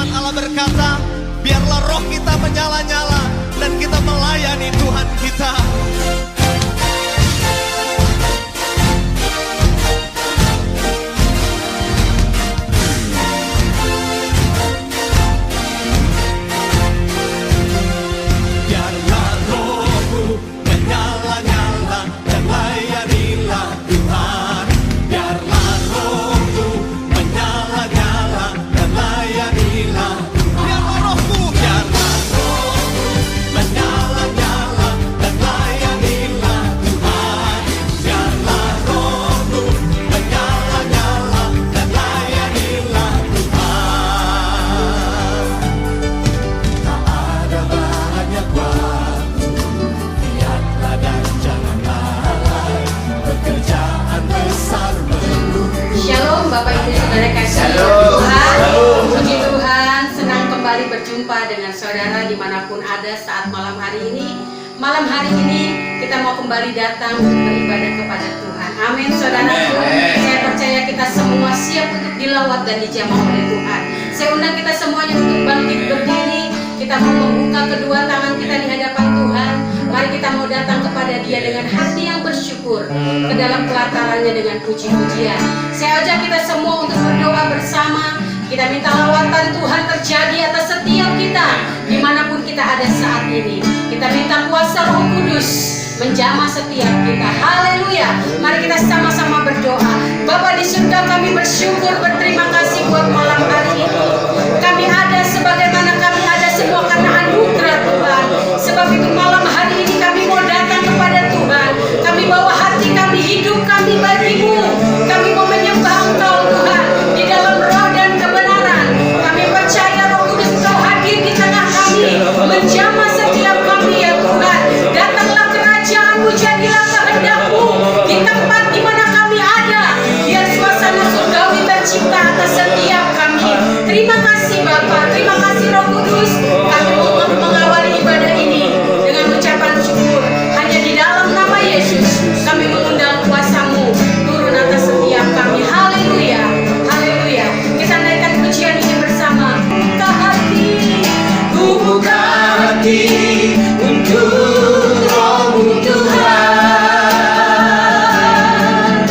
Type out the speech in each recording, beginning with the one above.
firman Allah berkata, biarlah roh kita menyala-nyala dan kita melayani Tuhan kita. Biarlah rohmu menyala-nyala dan layanilah Tuhan. Biarlah rohmu menyala-nyala dan layanilah Tuhan. Biarlah rohmu menyala-nyala dan layanilah Tuhan. Biarlah rohmu menyala-nyala dan layanilah Tuhan. Tak ada banyak waktu, lihatlah dan jangan lalai, pekerjaan besar menunggu. Shalom Bapak Ibu Saudara kasih Shalom. Tuhan. Puji Tuhan, senang kembali berjumpa dengan saudara dimanapun ada saat malam hari ini. Malam hari ini kita mau kembali datang untuk beribadah kepada Tuhan. Amin saudaraku. Amin. Saya percaya kita semua siap untuk dilawat dan dijamah oleh Tuhan. Saya undang kita semuanya untuk bangkit berdiri. Kita mau membuka kedua tangan kita di hadapan Tuhan. Mari kita mau datang kepada Dia dengan hati yang bersyukur, ke dalam pelatarannya dengan puji-pujian. Saya ajak kita semua untuk berdoa bersama. Kita minta lawatan Tuhan terjadi atas setiap kita, dimanapun kita ada saat ini. Kita minta kuasa Roh Kudus menjamah setiap kita. Haleluya. Mari kita sama-sama berdoa. Bapa di surga, kami bersyukur, berterima kasih buat malam hari ini. Kami ada sebagaimana kami ada semua karena anugerah Tuhan. Sebab itu malam hari ini kami mau datang kepada Tuhan. Kami bawa hati kami, hidup kami bagimu. Kami mau menyembah Engkau Tuhan di dalam roh dan kebenaran. Kami percaya Roh Kudus Engkau hadir di tengah kami, menjamah setiap kami ya Tuhan. Datanglah kerajaanmu, jadilah kehendak-Mu di tempat di mana kami ada. Biar suasana surgawi tercipta atas setiap kami. Terima kasih Bapa, terima kasih Roh Kudus. Kami mau mengawali ibadah ini dengan ucapan syukur. Hanya di dalam nama Yesus kami mengundang kuasa-Mu turun atas setiap kami. Haleluya, haleluya. Kita naikkan pujian ini bersama. Buka hati, Buka hati untuk Roh-Mu Tuhan.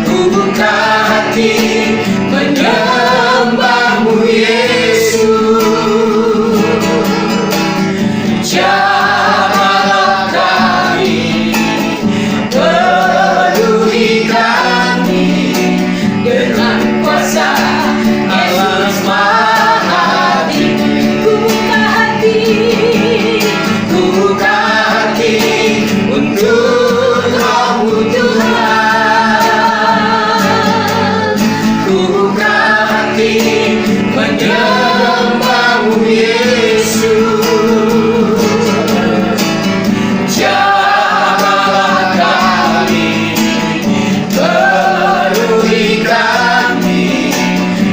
Ku buka hati menyembah-Mu Yesus. Jamahlah kami, penuhi kami dengan kuasa Allah Maha Tinggi. ku buka hati, Ku buka hati untuk Roh-Mu Tuhan. Ku buka hati menyembah-Mu Yesus. Jamahlah kami, penuhi kami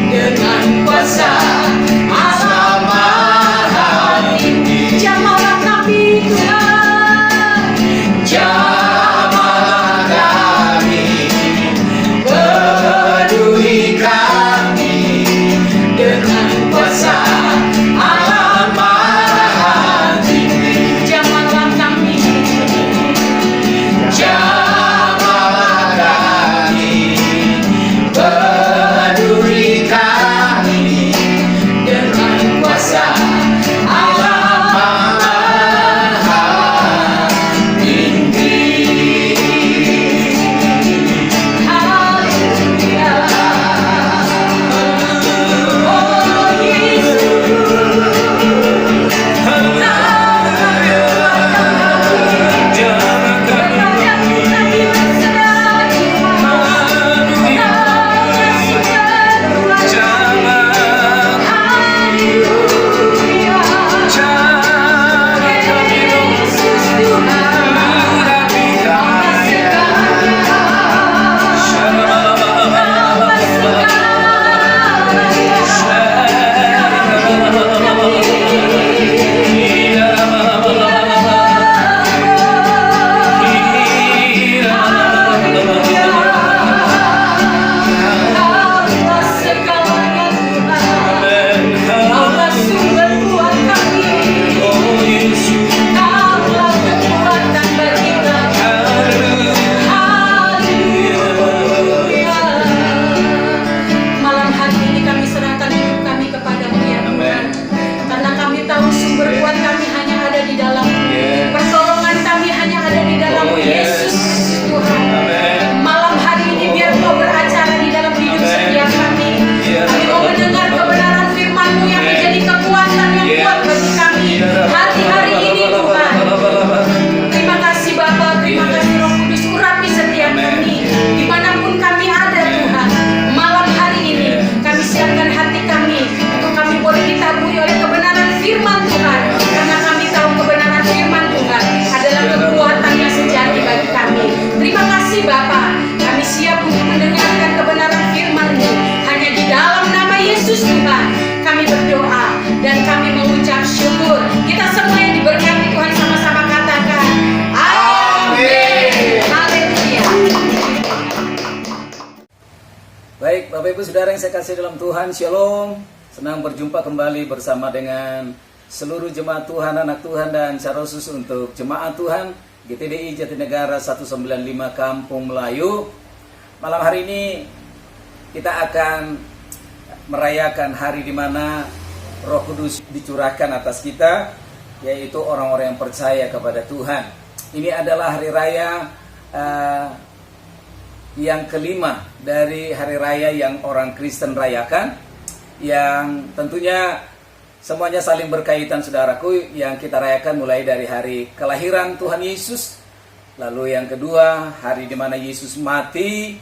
dengan kuasa Allah Maha Tinggi. jamahlah kami Tuhan. Jamahlah kami, penuhi kami dengan kuasa Tuhan, kami berdoa dan kami mengucap syukur. Kita semua yang diberkati Tuhan sama-sama katakan amin. Haleluya. Baik, Bapak Ibu Saudara yang saya kasih dalam Tuhan, Shalom. Senang berjumpa kembali bersama dengan seluruh jemaat Tuhan, anak Tuhan, dan secara khusus untuk jemaat Tuhan GTDI Jatinegara 195 Kampung Melayu. Malam hari ini kita akan merayakan hari di mana Roh Kudus dicurahkan atas kita, yaitu orang-orang yang percaya kepada Tuhan. Ini adalah hari raya yang kelima dari hari raya yang orang Kristen rayakan, yang tentunya semuanya saling berkaitan, saudaraku, yang kita rayakan mulai dari hari kelahiran Tuhan Yesus, lalu yang kedua hari di mana Yesus mati,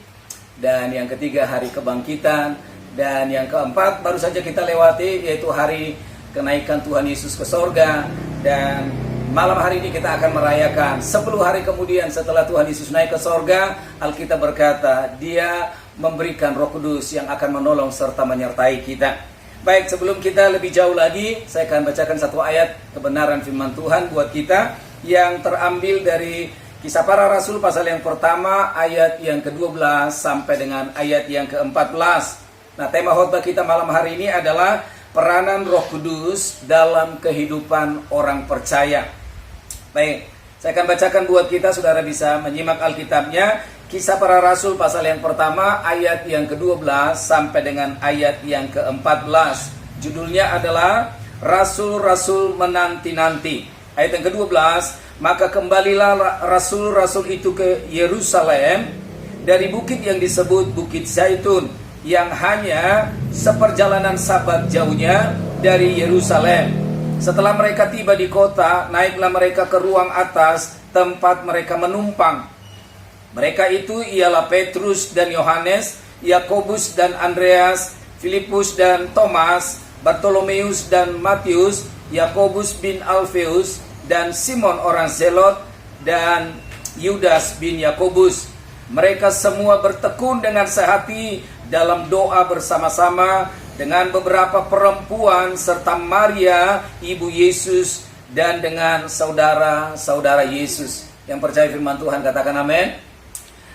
dan yang ketiga hari kebangkitan, dan yang keempat baru saja kita lewati, yaitu hari kenaikan Tuhan Yesus ke sorga. Dan malam hari ini kita akan merayakan 10 hari kemudian setelah Tuhan Yesus naik ke sorga. Alkitab berkata, Dia memberikan Roh Kudus yang akan menolong serta menyertai kita. Baik, sebelum kita lebih jauh lagi, saya akan bacakan satu ayat kebenaran firman Tuhan buat kita yang terambil dari Kisah Para Rasul pasal yang pertama, ayat yang ke-12 sampai dengan ayat yang ke-14. Nah, tema khotbah kita malam hari ini adalah peranan Roh Kudus dalam kehidupan orang percaya. Baik, saya akan bacakan buat kita, saudara bisa menyimak Alkitabnya. Kisah Para Rasul pasal yang pertama, ayat yang ke-12 sampai dengan ayat yang ke-14. Judulnya adalah Rasul-Rasul Menanti-Nanti. Ayat yang ke-12, maka kembalilah rasul-rasul itu ke Yerusalem dari bukit yang disebut Bukit Zaitun, yang hanya seperjalanan Sabat jauhnya dari Yerusalem. Setelah mereka tiba di kota, naiklah mereka ke ruang atas tempat mereka menumpang. Mereka itu ialah Petrus dan Yohanes, Yakobus dan Andreas, Filipus dan Thomas, Bartolomeus dan Matius, Yakobus bin Alfeus, dan Simon orang Zelot, dan Yudas bin Yakobus. Mereka semua bertekun dengan sehati dalam doa bersama-sama dengan beberapa perempuan serta Maria ibu Yesus dan dengan saudara-saudara Yesus. Yang percaya firman Tuhan katakan amin.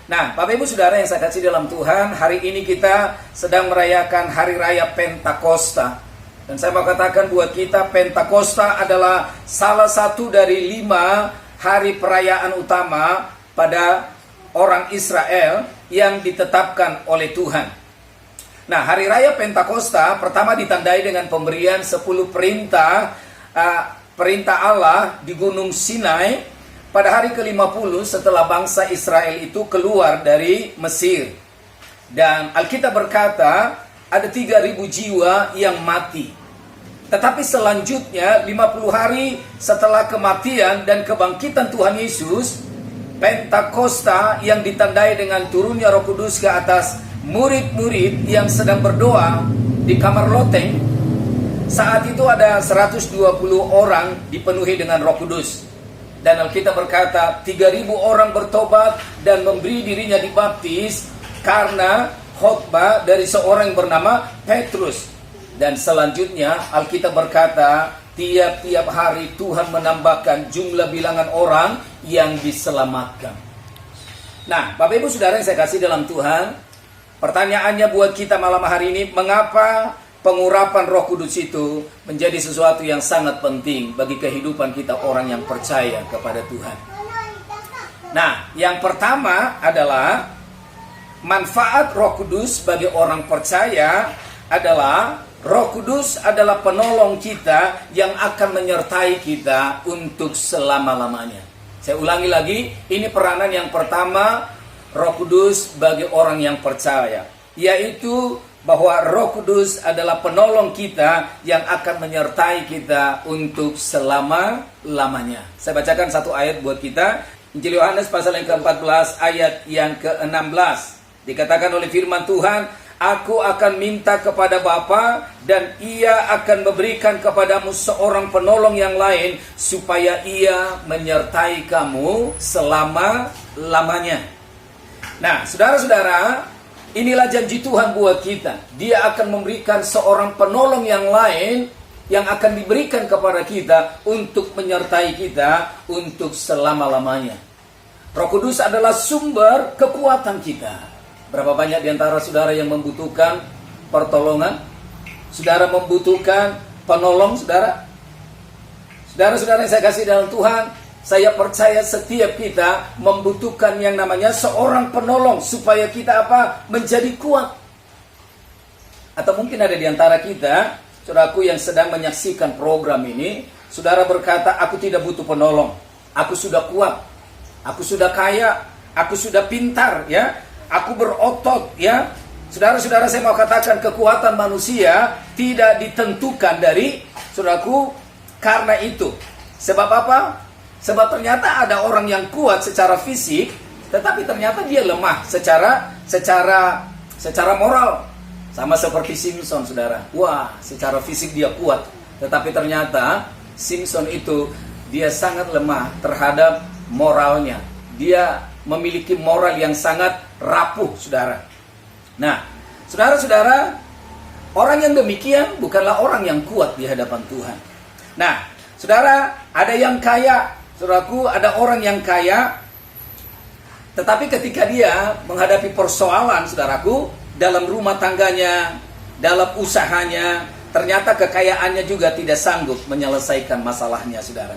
Nah, Bapak Ibu Saudara yang saya kasih dalam Tuhan, hari ini kita sedang merayakan hari raya Pentakosta. Dan saya mau katakan buat kita, Pentakosta adalah salah satu dari 5 hari perayaan utama pada orang Israel yang ditetapkan oleh Tuhan. Nah, hari raya Pentakosta pertama ditandai dengan pemberian 10 perintah Allah di Gunung Sinai pada hari ke-50 setelah bangsa Israel itu keluar dari Mesir. Dan Alkitab berkata ada 3.000 jiwa yang mati. Tetapi selanjutnya 50 hari setelah kematian dan kebangkitan Tuhan Yesus, Pentakosta yang ditandai dengan turunnya Roh Kudus ke atas murid-murid yang sedang berdoa di kamar loteng. Saat itu ada 120 orang dipenuhi dengan Roh Kudus. Dan Alkitab berkata 3.000 orang bertobat dan memberi dirinya dibaptis karena khotbah dari seorang yang bernama Petrus. Dan selanjutnya Alkitab berkata tiap-tiap hari Tuhan menambahkan jumlah bilangan orang yang diselamatkan. Nah, Bapak Ibu Saudara yang saya kasih dalam Tuhan, pertanyaannya buat kita malam hari ini, mengapa pengurapan Roh Kudus itu menjadi sesuatu yang sangat penting bagi kehidupan kita orang yang percaya kepada Tuhan? Nah, yang pertama adalah manfaat Roh Kudus bagi orang percaya adalah Roh Kudus adalah penolong kita yang akan menyertai kita untuk selama-lamanya. Saya ulangi lagi, ini peranan yang pertama Roh Kudus bagi orang yang percaya, yaitu bahwa Roh Kudus adalah penolong kita yang akan menyertai kita untuk selama-lamanya. Saya bacakan satu ayat buat kita. Injil Yohanes pasal yang ke-14 ayat yang ke-16. Dikatakan oleh firman Tuhan, Aku akan minta kepada Bapa dan Ia akan memberikan kepadamu seorang penolong yang lain supaya Ia menyertai kamu selama-lamanya. Nah, saudara-saudara, inilah janji Tuhan buat kita. Dia akan memberikan seorang penolong yang lain yang akan diberikan kepada kita untuk menyertai kita untuk selama-lamanya. Roh Kudus adalah sumber kekuatan kita. Berapa banyak di antara saudara yang membutuhkan pertolongan? Saudara membutuhkan penolong, saudara? Saudara-saudara yang saya kasih dalam Tuhan, saya percaya setiap kita membutuhkan yang namanya seorang penolong supaya kita menjadi kuat. Atau mungkin ada di antara kita, saudaraku yang sedang menyaksikan program ini, saudara berkata, aku tidak butuh penolong, aku sudah kuat, aku sudah kaya, aku sudah pintar, ya, aku berotot, ya. Saudara-saudara, saya mau katakan kekuatan manusia tidak ditentukan dari, saudaraku, karena itu. Sebab apa? Sebab ternyata ada orang yang kuat secara fisik, tetapi ternyata dia lemah secara moral. Sama seperti Simpson, saudara. Wah, secara fisik dia kuat, tetapi ternyata Simpson itu dia sangat lemah terhadap moralnya. Dia memiliki moral yang sangat rapuh, saudara. Nah, saudara-saudara, orang yang demikian bukanlah orang yang kuat di hadapan Tuhan. Nah, saudara, ada yang kaya, saudaraku, ada orang yang kaya, tetapi ketika dia menghadapi persoalan, saudaraku, dalam rumah tangganya, dalam usahanya, ternyata kekayaannya juga tidak sanggup menyelesaikan masalahnya, saudara.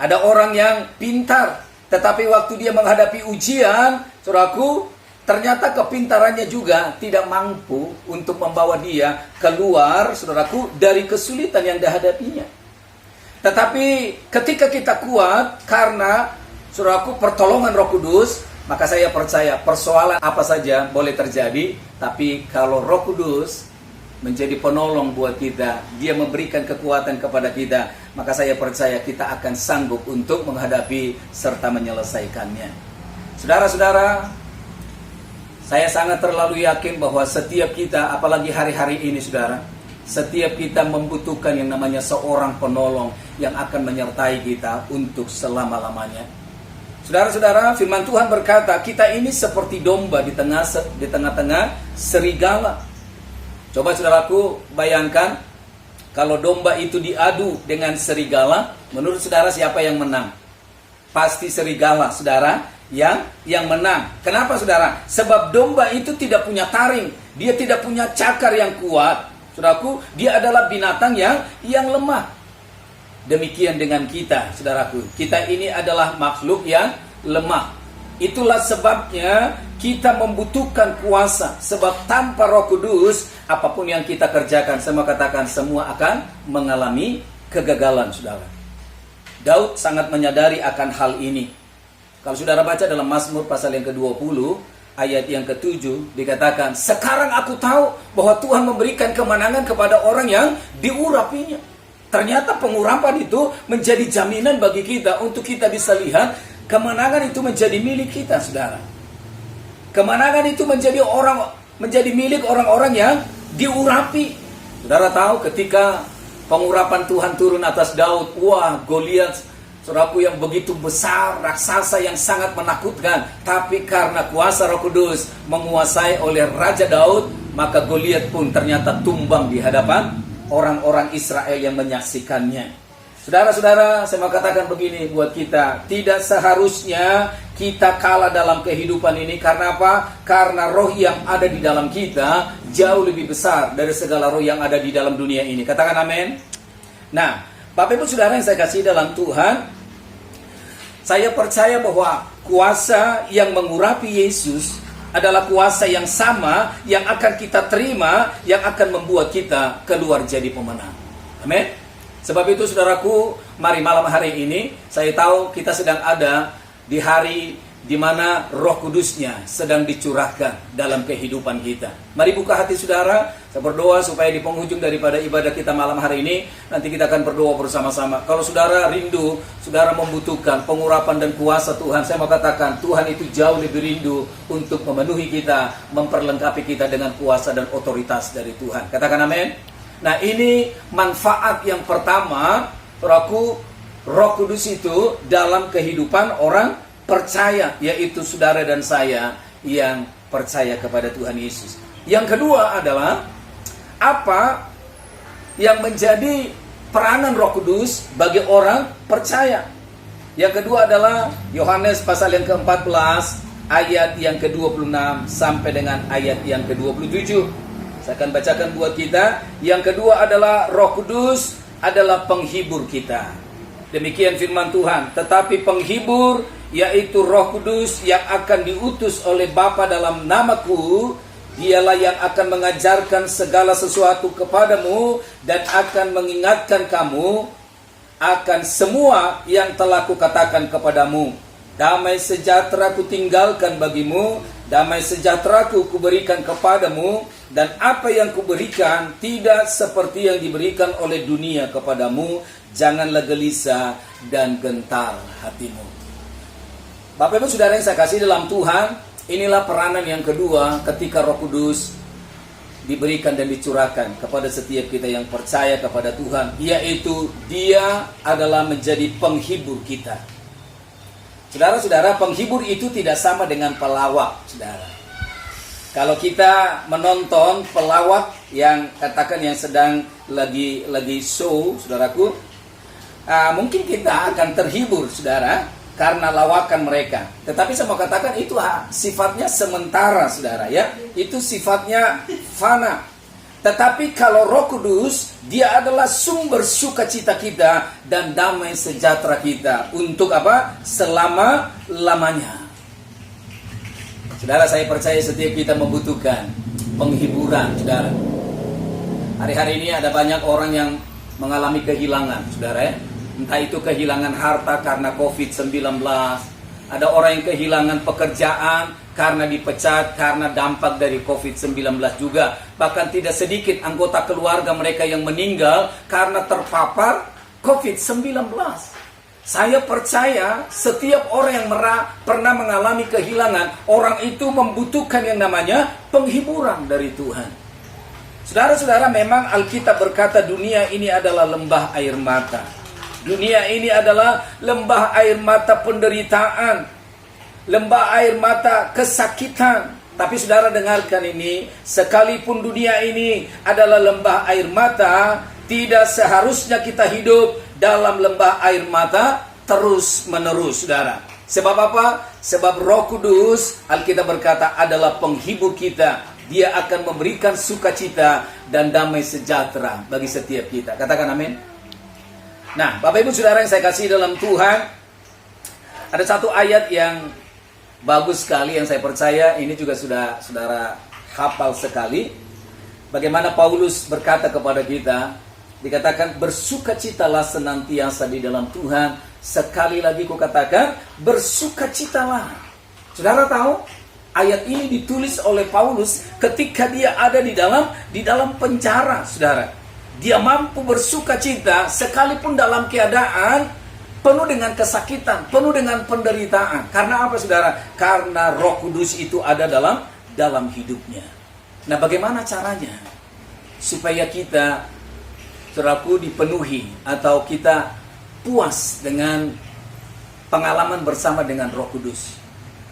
Ada orang yang pintar, tetapi waktu dia menghadapi ujian, saudaraku, ternyata kepintarannya juga tidak mampu untuk membawa dia keluar, saudaraku, dari kesulitan yang dihadapinya. Tetapi ketika kita kuat karena, saudaraku, pertolongan Roh Kudus, maka saya percaya persoalan apa saja boleh terjadi, tapi kalau Roh Kudus menjadi penolong buat kita, dia memberikan kekuatan kepada kita, maka saya percaya kita akan sanggup untuk menghadapi serta menyelesaikannya. Saudara-saudara, saya sangat terlalu yakin bahwa setiap kita, apalagi hari-hari ini, saudara, setiap kita membutuhkan yang namanya seorang penolong yang akan menyertai kita untuk selama-lamanya. Saudara-saudara, firman Tuhan berkata, kita ini seperti domba di tengah-tengah serigala. Coba saudaraku bayangkan, kalau domba itu diadu dengan serigala, menurut saudara siapa yang menang? Pasti serigala, saudara, yang menang. Kenapa, saudara? Sebab domba itu tidak punya taring, dia tidak punya cakar yang kuat. Saudaraku, dia adalah binatang yang lemah. Demikian dengan kita, saudaraku. Kita ini adalah makhluk yang lemah. Itulah sebabnya kita membutuhkan kuasa. Sebab tanpa Roh Kudus, apapun yang kita kerjakan, saya mau katakan semua akan mengalami kegagalan, saudara. Daud sangat menyadari akan hal ini. Kalau saudara baca dalam Mazmur pasal yang ke-20, ayat yang ke-7, dikatakan, sekarang aku tahu bahwa Tuhan memberikan kemenangan kepada orang yang diurapinya. Ternyata pengurapan itu menjadi jaminan bagi kita untuk kita bisa lihat kemenangan itu menjadi milik kita, saudara. Kemenangan itu menjadi milik orang-orang yang diurapi. Saudara tahu ketika pengurapan Tuhan turun atas Daud, wah, Goliat, saudaraku, yang begitu besar, raksasa yang sangat menakutkan, tapi karena kuasa Roh Kudus menguasai oleh Raja Daud, maka Goliat pun ternyata tumbang di hadapan orang-orang Israel yang menyaksikannya. Saudara-saudara, saya mau katakan begini buat kita, tidak seharusnya kita kalah dalam kehidupan ini. Karena apa? Karena roh yang ada di dalam kita jauh lebih besar dari segala roh yang ada di dalam dunia ini. Katakan amin. Nah, Bapak Ibu Saudara yang saya kasih dalam Tuhan, saya percaya bahwa kuasa yang mengurapi Yesus adalah kuasa yang sama yang akan kita terima, yang akan membuat kita keluar jadi pemenang. Amin. Sebab itu, saudaraku, mari malam hari ini, saya tahu kita sedang ada di hari di mana Roh Kudusnya sedang dicurahkan dalam kehidupan kita. Mari buka hati saudara, saya berdoa supaya di penghujung daripada ibadah kita malam hari ini, nanti kita akan berdoa bersama-sama. Kalau saudara rindu, saudara membutuhkan pengurapan dan kuasa Tuhan, saya mau katakan, Tuhan itu jauh lebih rindu untuk memenuhi kita, memperlengkapi kita dengan kuasa dan otoritas dari Tuhan. Katakan amin. Nah, ini manfaat yang pertama, Roh Kudus itu dalam kehidupan orang percaya, yaitu saudara dan saya yang percaya kepada Tuhan Yesus. Yang kedua adalah apa yang menjadi peranan Roh Kudus bagi orang percaya. Yang kedua adalah Yohanes pasal yang ke-14 ayat yang ke-26 sampai dengan ayat yang ke-27. Saya akan bacakan buat kita. Yang kedua adalah Roh Kudus adalah penghibur kita. Demikian firman Tuhan. Tetapi penghibur, yaitu Roh Kudus yang akan diutus oleh Bapa dalam namaku, dialah yang akan mengajarkan segala sesuatu kepadamu dan akan mengingatkan kamu akan semua yang telah kukatakan kepadamu. Damai sejahtera kutinggalkan bagimu, damai sejahtera kuberikan kepadamu, dan apa yang kuberikan tidak seperti yang diberikan oleh dunia kepadamu. Janganlah gelisah dan gentar hatimu. Bapak Ibu Saudara yang saya kasih dalam Tuhan, inilah peranan yang kedua ketika Roh Kudus diberikan dan dicurahkan kepada setiap kita yang percaya kepada Tuhan, yaitu Dia adalah menjadi penghibur kita. Saudara-saudara, penghibur itu tidak sama dengan pelawak, saudara. Kalau kita menonton pelawak yang katakan yang sedang lagi show, saudaraku, mungkin kita akan terhibur, saudara, karena lawakan mereka. Tetapi saya mau katakan itu sifatnya sementara, saudara, ya. Itu sifatnya fana. Tetapi kalau Roh Kudus, Dia adalah sumber sukacita kita dan damai sejahtera kita. Untuk apa? Selama-lamanya. Saudara, saya percaya setiap kita membutuhkan penghiburan, saudara. Hari-hari ini ada banyak orang yang mengalami kehilangan, saudara, ya. Entah itu kehilangan harta karena COVID-19. Ada orang yang kehilangan pekerjaan karena dipecat, karena dampak dari COVID-19 juga. Bahkan tidak sedikit anggota keluarga mereka yang meninggal karena terpapar COVID-19. Saya percaya setiap orang yang pernah mengalami kehilangan, orang itu membutuhkan yang namanya penghiburan dari Tuhan. Saudara-saudara, memang Alkitab berkata dunia ini adalah lembah air mata. Dunia ini adalah lembah air mata penderitaan, lembah air mata kesakitan. Tapi saudara dengarkan ini, sekalipun dunia ini adalah lembah air mata, tidak seharusnya kita hidup dalam lembah air mata terus menerus, saudara. Sebab apa? Sebab Roh Kudus, Alkitab berkata, adalah penghibur kita. Dia akan memberikan sukacita dan damai sejahtera bagi setiap kita. Katakan amin. Nah, Bapak Ibu Saudara yang saya kasih dalam Tuhan, ada satu ayat yang bagus sekali yang saya percaya ini juga sudah saudara hafal sekali. Bagaimana Paulus berkata kepada kita, dikatakan bersukacitalah senantiasa di dalam Tuhan. Sekali lagi kukatakan bersukacitalah. Saudara tahu, ayat ini ditulis oleh Paulus ketika dia ada di dalam penjara, saudara. Dia mampu bersukacita sekalipun dalam keadaan penuh dengan kesakitan, penuh dengan penderitaan. Karena apa, saudara? Karena Roh Kudus itu ada dalam hidupnya. Nah, bagaimana caranya supaya kita, saudaraku, dipenuhi atau kita puas dengan pengalaman bersama dengan Roh Kudus?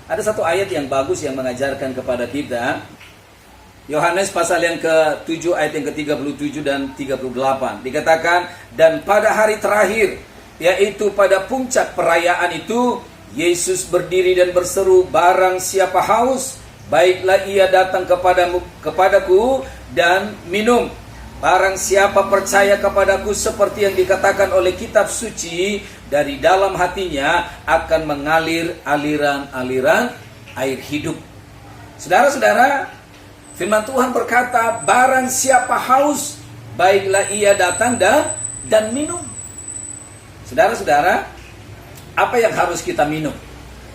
Ada satu ayat yang bagus yang mengajarkan kepada kita. Yohanes pasal yang ke-7 ayat yang ke-37 dan 38. Dikatakan, dan pada hari terakhir, yaitu pada puncak perayaan itu, Yesus berdiri dan berseru, barang siapa haus, baiklah ia datang kepadaku dan minum. Barang siapa percaya kepadaku seperti yang dikatakan oleh kitab suci, dari dalam hatinya akan mengalir aliran-aliran air hidup. Saudara-saudara, firman Tuhan berkata, barang siapa haus, baiklah ia datang dan minum. Saudara-saudara, apa yang harus kita minum?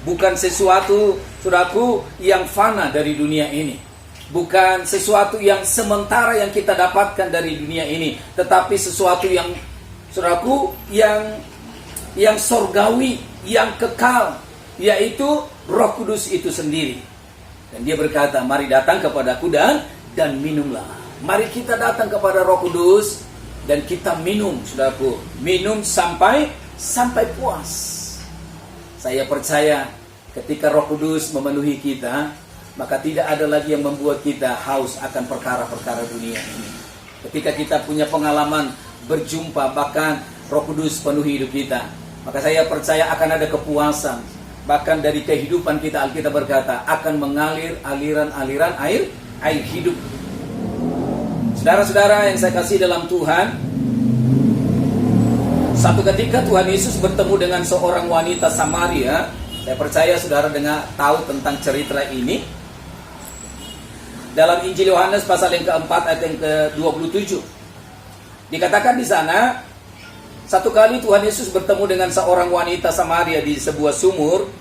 Bukan sesuatu, saudaraku, yang fana dari dunia ini. Bukan sesuatu yang sementara yang kita dapatkan dari dunia ini. Tetapi sesuatu yang, saudaraku, yang sorgawi, yang kekal. Yaitu Roh Kudus itu sendiri. Dan dia berkata, mari datang kepadaku dan minumlah. Mari kita datang kepada Roh Kudus dan kita minum, saudaraku. Minum sampai puas. Saya percaya ketika Roh Kudus memenuhi kita, maka tidak ada lagi yang membuat kita haus akan perkara-perkara dunia ini. Ketika kita punya pengalaman berjumpa, bahkan Roh Kudus penuhi hidup kita, maka saya percaya akan ada kepuasan. Bahkan dari kehidupan kita, Alkitab berkata, akan mengalir aliran-aliran air hidup. Saudara-saudara yang saya kasih dalam Tuhan, satu ketika Tuhan Yesus bertemu dengan seorang wanita Samaria. Saya percaya saudara tahu tentang cerita ini. Dalam Injil Yohanes pasal yang keempat ayat yang ke-27. Dikatakan di sana, satu kali Tuhan Yesus bertemu dengan seorang wanita Samaria di sebuah sumur.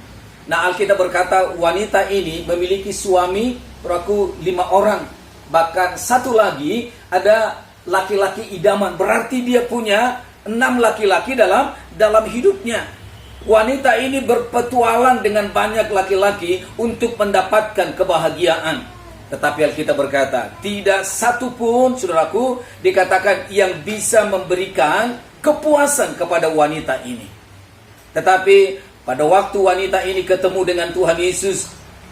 Nah, Alkitab berkata wanita ini memiliki suami 5 orang. Bahkan satu lagi ada laki-laki idaman. Berarti dia punya 6 laki-laki dalam hidupnya. Wanita ini berpetualang dengan banyak laki-laki untuk mendapatkan kebahagiaan. Tetapi Alkitab berkata, tidak satu pun, saudaraku, dikatakan yang bisa memberikan kepuasan kepada wanita ini. Tetapi pada waktu wanita ini ketemu dengan Tuhan Yesus,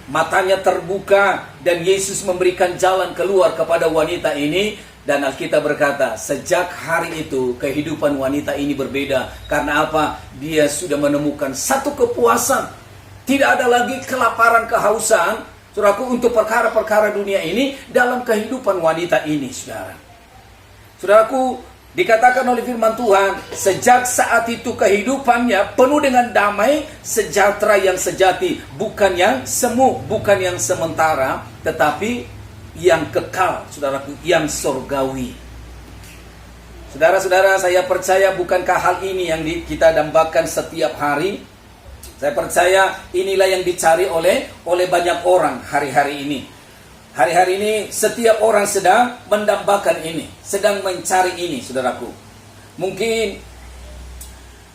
matanya terbuka dan Yesus memberikan jalan keluar kepada wanita ini. Dan Alkitab berkata, sejak hari itu kehidupan wanita ini berbeda. Karena apa? Dia sudah menemukan satu kepuasan. Tidak ada lagi kelaparan, kehausan, saudaraku, untuk perkara-perkara dunia ini dalam kehidupan wanita ini, saudara. Saudaraku, dikatakan oleh firman Tuhan, sejak saat itu kehidupannya penuh dengan damai, sejahtera yang sejati, bukan yang semu, bukan yang sementara, tetapi yang kekal, saudaraku, yang surgawi. Saudara-saudara, saya percaya bukankah hal ini yang kita dambakan setiap hari? Saya percaya inilah yang dicari oleh banyak orang hari-hari ini. Hari-hari ini setiap orang sedang mendambakan ini, sedang mencari ini, saudaraku. Mungkin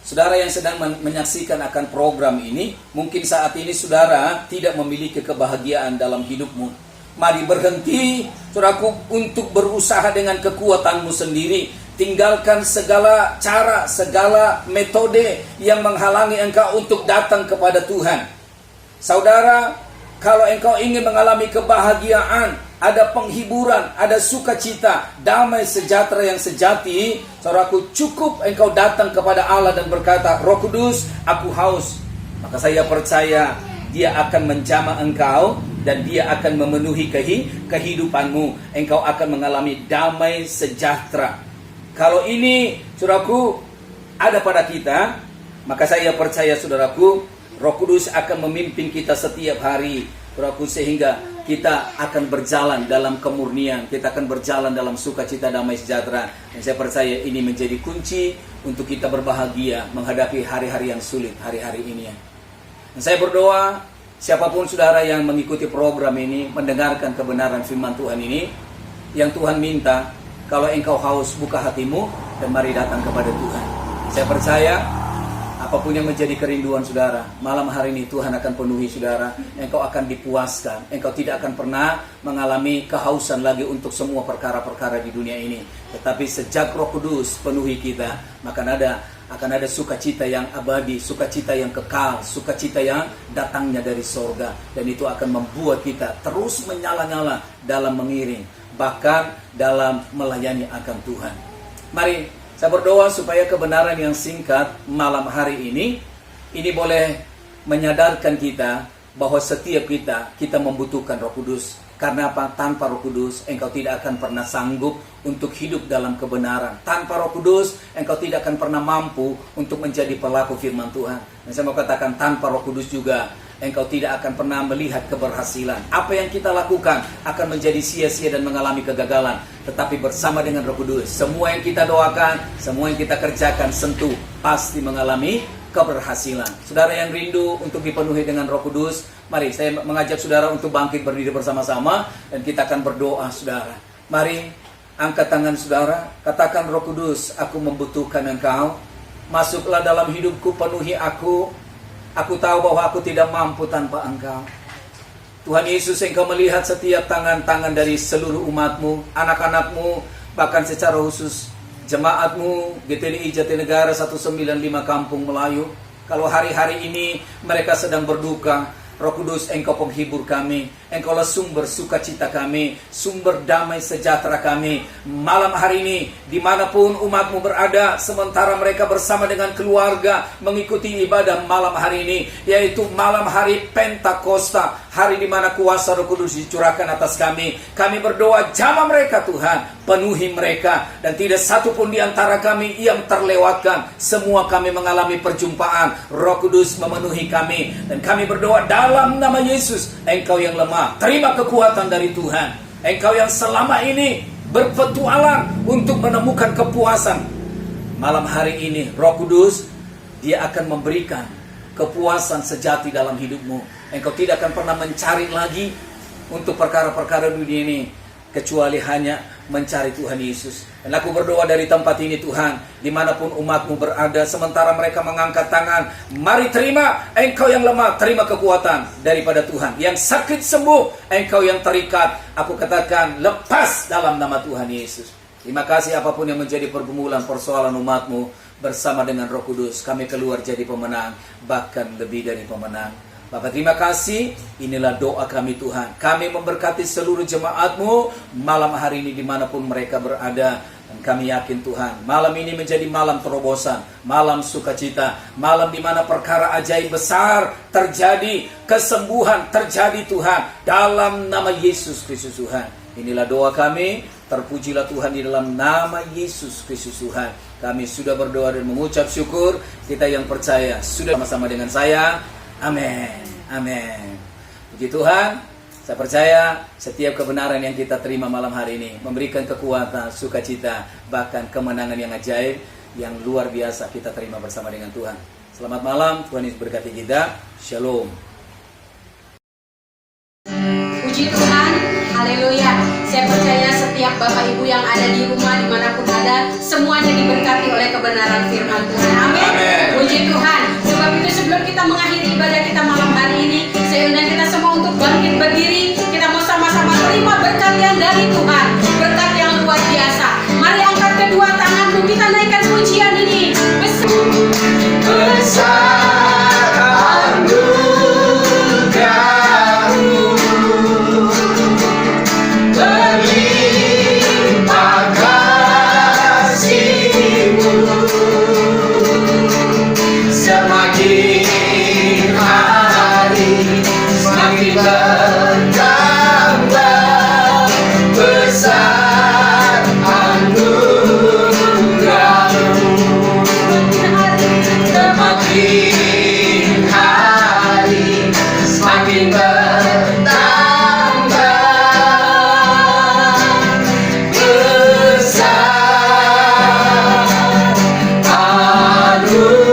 saudara yang sedang menyaksikan akan program ini, mungkin saat ini saudara tidak memiliki kebahagiaan dalam hidupmu. Mari berhenti, saudaraku, untuk berusaha dengan kekuatanmu sendiri. Tinggalkan segala cara, segala metode yang menghalangi engkau untuk datang kepada Tuhan. Saudara, kalau engkau ingin mengalami kebahagiaan, ada penghiburan, ada sukacita, damai sejahtera yang sejati, saudaraku, cukup engkau datang kepada Allah dan berkata, Roh Kudus, aku haus. Maka saya percaya Dia akan menjamah engkau dan Dia akan memenuhi kehidupanmu. Engkau akan mengalami damai sejahtera. Kalau ini, saudaraku, ada pada kita, maka saya percaya, saudaraku, Roh Kudus akan memimpin kita setiap hari, saudaraku, sehingga kita akan berjalan dalam kemurnian, kita akan berjalan dalam sukacita, damai sejahtera. Dan saya percaya ini menjadi kunci untuk kita berbahagia menghadapi hari-hari yang sulit, hari-hari ini. Dan saya berdoa, siapapun saudara yang mengikuti program ini, mendengarkan kebenaran firman Tuhan ini, yang Tuhan minta, kalau engkau haus, buka hatimu dan mari datang kepada Tuhan. Saya percaya, apapun yang menjadi kerinduan saudara, malam hari ini Tuhan akan penuhi saudara. Engkau akan dipuaskan. Engkau tidak akan pernah mengalami kehausan lagi untuk semua perkara-perkara di dunia ini. Tetapi sejak Roh Kudus penuhi kita, maka akan ada sukacita yang abadi, sukacita yang kekal, sukacita yang datangnya dari sorga. Dan itu akan membuat kita terus menyala-nyala dalam mengiring, bahkan dalam melayani akan Tuhan. Mari saya berdoa supaya kebenaran yang singkat malam hari ini boleh menyadarkan kita bahwa setiap kita membutuhkan Roh Kudus. Karena apa? Tanpa Roh Kudus engkau tidak akan pernah sanggup untuk hidup dalam kebenaran. Tanpa Roh Kudus engkau tidak akan pernah mampu untuk menjadi pelaku firman Tuhan. Dan saya mau katakan, tanpa Roh Kudus juga engkau tidak akan pernah melihat keberhasilan. Apa yang kita lakukan akan menjadi sia-sia dan mengalami kegagalan. Tetapi bersama dengan Roh Kudus, semua yang kita doakan, semua yang kita kerjakan, sentuh, pasti mengalami keberhasilan. Saudara yang rindu untuk dipenuhi dengan Roh Kudus, mari saya mengajak saudara untuk bangkit berdiri bersama-sama dan kita akan berdoa, saudara. Mari angkat tangan saudara, katakan, Roh Kudus, aku membutuhkan engkau. Masuklah dalam hidupku, penuhi aku. Aku tahu bahwa aku tidak mampu tanpa engkau. Tuhan Yesus, engkau melihat setiap tangan-tangan dari seluruh umatmu, anak-anakmu, bahkan secara khusus jemaatmu GTDI Jatinegara 195 Kampung Melayu. Kalau hari-hari ini mereka sedang berduka, Roh Kudus, Engkau penghibur kami, Engkaulah sumber sukacita kami, sumber damai sejahtera kami. Malam hari ini, dimanapun umat-Mu berada, sementara mereka bersama dengan keluarga mengikuti ibadah malam hari ini, yaitu malam hari Pentakosta, hari di mana kuasa Roh Kudus dicurahkan atas kami. Kami berdoa, jamah mereka Tuhan, penuhi mereka, dan tidak satu pun di antara kami yang terlewatkan. Semua kami mengalami perjumpaan, Roh Kudus memenuhi kami, dan kami berdoa dalam nama Yesus. Engkau yang lemah, terima kekuatan dari Tuhan. Engkau yang selama ini berpetualang untuk menemukan kepuasan. Malam hari ini Roh Kudus, Dia akan memberikan kepuasan sejati dalam hidupmu. Engkau tidak akan pernah mencari lagi untuk perkara-perkara dunia ini, kecuali hanya mencari Tuhan Yesus. Dan aku berdoa dari tempat ini Tuhan, dimanapun umat-Mu berada, sementara mereka mengangkat tangan, mari terima. Engkau yang lemah, terima kekuatan daripada Tuhan. Yang sakit sembuh, Engkau yang terikat, aku katakan lepas dalam nama Tuhan Yesus. Terima kasih apapun yang menjadi pergumulan persoalan umat-Mu, bersama dengan Roh Kudus kami keluar jadi pemenang, bahkan lebih dari pemenang. Bapak terima kasih, inilah doa kami Tuhan. Kami memberkati seluruh jemaat-Mu malam hari ini dimanapun mereka berada. Dan kami yakin Tuhan, malam ini menjadi malam terobosan, malam sukacita, malam di mana perkara ajaib besar terjadi, kesembuhan terjadi Tuhan, dalam nama Yesus Kristus Tuhan. Inilah doa kami, terpujilah Tuhan di dalam nama Yesus Kristus Tuhan. Kami sudah berdoa dan mengucap syukur, kita yang percaya sudah sama-sama dengan saya. Amin, amin. Puji Tuhan, saya percaya setiap kebenaran yang kita terima malam hari ini memberikan kekuatan, sukacita, bahkan kemenangan yang ajaib, yang luar biasa kita terima bersama dengan Tuhan. Selamat malam, Tuhan Yesus berkati kita. Shalom. Puji Tuhan, haleluya. Saya percaya setiap Bapak Ibu yang ada di rumah dimanapun ada, semuanya diberkati oleh kebenaran firman Tuhan. Amin. Puji Tuhan. Sebab itu sebelum kita mengakhiri ibadah kita malam hari ini, saya undang kita semua untuk bangkit berdiri. Kita mau sama-sama terima berkat yang dari Tuhan, berkat yang luar biasa. Mari angkat kedua tanganmu, kita naikkan pujian ini. Besar anugerah-Mu, berlimpah kasih-Mu, semakin hari semakin bertambah. Besar anugerah-Mu, semakin hari semakin bertambah. Besar anugerah-Mu.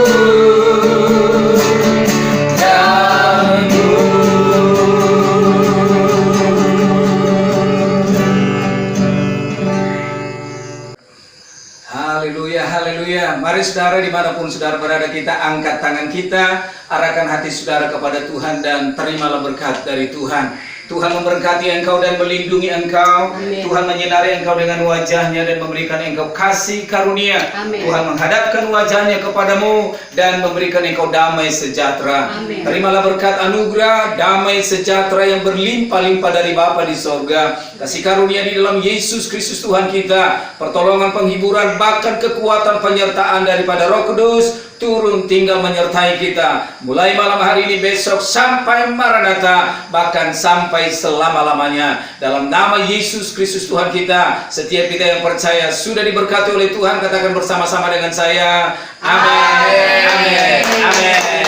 Haleluya, haleluya. Mari saudara dimanapun saudara berada, kita angkat tangan kita, arahkan hati saudara kepada Tuhan dan terimalah berkat dari Tuhan. Tuhan memberkati engkau dan melindungi engkau. Amin. Tuhan menyinari engkau dengan wajahnya dan memberikan engkau kasih karunia. Amin. Tuhan menghadapkan wajahnya kepadamu dan memberikan engkau damai sejahtera. Amin. Terimalah berkat anugerah, damai sejahtera yang berlimpah-limpah dari Bapa di sorga. Kasih karunia di dalam Yesus Kristus Tuhan kita, pertolongan, penghiburan, bahkan kekuatan penyertaan daripada Roh Kudus turun tinggal menyertai kita mulai malam hari ini, besok sampai Maranatha, bahkan sampai selama-lamanya. Dalam nama Yesus Kristus Tuhan kita, setiap kita yang percaya sudah diberkati oleh Tuhan. Katakan bersama-sama dengan saya, amin, amin, amin.